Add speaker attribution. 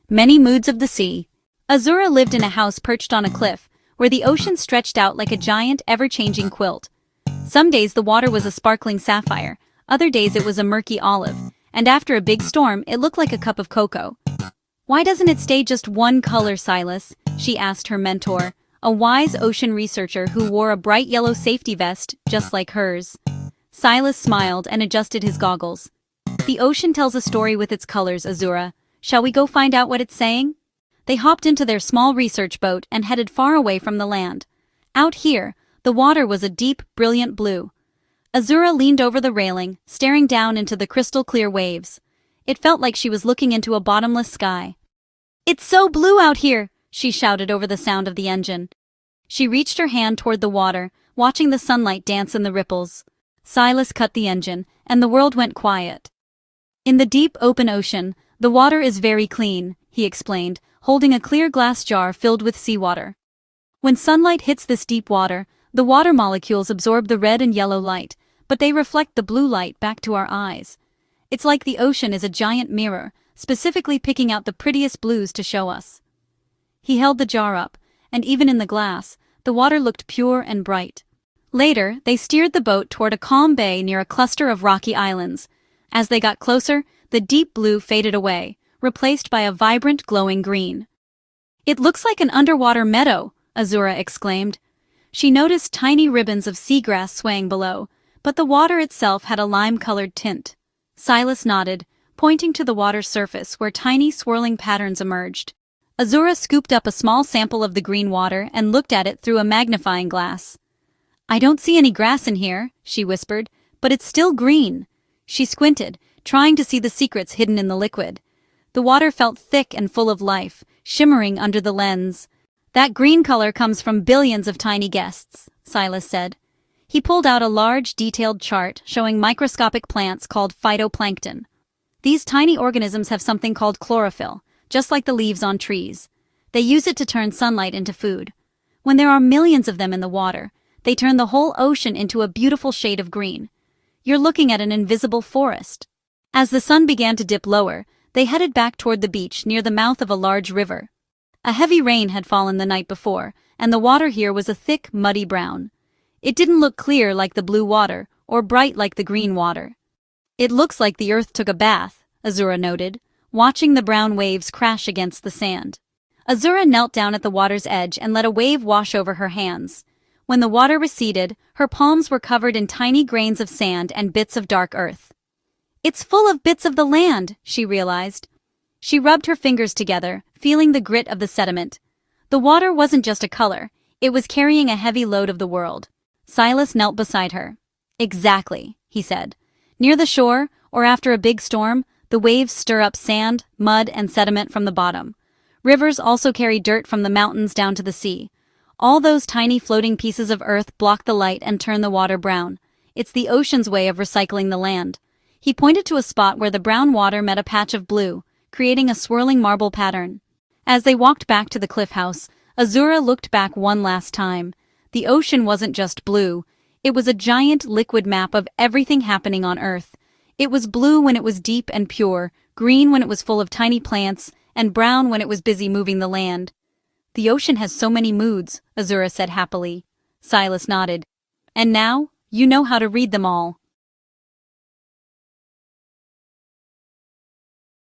Speaker 1: Many moods of the sea. Azura lived in a house perched on a cliff, where the ocean stretched out like a giant, ever-changing quilt. Some days the water was a sparkling sapphire, other days it was a murky olive, and after a big storm it looked like a cup of cocoa. "Why doesn't it stay just one color, Silas?" she asked her mentor, a wise ocean researcher who wore a bright yellow safety vest just like hers. Silas smiled and adjusted his goggles. "The ocean tells a story with its colors, Azura. Shall we go find out what it's saying?" They hopped into their small research boat and headed far away from the land. Out here, the water was a deep, brilliant blue. Azura leaned over the railing, staring down into the crystal-clear waves. It felt like she was looking into a bottomless sky. "It's so blue out here!" she shouted over the sound of the engine. She reached her hand toward the water, watching the sunlight dance in the ripples. Silas cut the engine, and the world went quiet. "In the deep, open ocean, the water is very clean," he explained, holding a clear glass jar filled with seawater. "When sunlight hits this deep water, the water molecules absorb the red and yellow light, but they reflect the blue light back to our eyes. It's like the ocean is a giant mirror, specifically picking out the prettiest blues to show us." He held the jar up, and even in the glass, the water looked pure and bright. Later, they steered the boat toward a calm bay near a cluster of rocky islands. As they got closer, the deep blue faded away, replaced by a vibrant, glowing green. "It looks like an underwater meadow," Azura exclaimed. She noticed tiny ribbons of seagrass swaying below, but the water itself had a lime-colored tint. Silas nodded, pointing to the water's surface where tiny swirling patterns emerged. Azura scooped up a small sample of the green water and looked at it through a magnifying glass. "I don't see any grass in here," she whispered, "but it's still green." She squinted, trying to see the secrets hidden in the liquid. The water felt thick and full of life, shimmering under the lens. "That green color comes from billions of tiny guests," Silas said. He pulled out a large, detailed chart showing microscopic plants called phytoplankton. These tiny organisms have something called chlorophyll, just like the leaves on trees. They use it to turn sunlight into food. When there are millions of them in the water, they turn the whole ocean into a beautiful shade of green. You're looking at an invisible forest. As the sun began to dip lower, they headed back toward the beach near the mouth of a large river. A heavy rain had fallen the night before, and the water here was a thick, muddy brown. It didn't look clear like the blue water, or bright like the green water. "It looks like the earth took a bath," Azura noted, watching the brown waves crash against the sand. Azura knelt down at the water's edge and let a wave wash over her hands. When the water receded, her palms were covered in tiny grains of sand and bits of dark earth. "It's full of bits of the land," she realized. She rubbed her fingers together, feeling the grit of the sediment. The water wasn't just a color, it was carrying a heavy load of the world. Silas knelt beside her. "Exactly," he said. "Near the shore, or after a big storm, the waves stir up sand, mud, and sediment from the bottom. Rivers also carry dirt from the mountains down to the sea. All those tiny floating pieces of earth block the light and turn the water brown. It's the ocean's way of recycling the land." He pointed to a spot where the brown water met a patch of blue, creating a swirling marble pattern. As they walked back to the cliff house, Azura looked back one last time. The ocean wasn't just blue. It was a giant liquid map of everything happening on Earth. It was blue when it was deep and pure, green when it was full of tiny plants, and brown when it was busy moving the land. "The ocean has so many moods," Azura said happily. Silas nodded. "And now, you know how to read them all."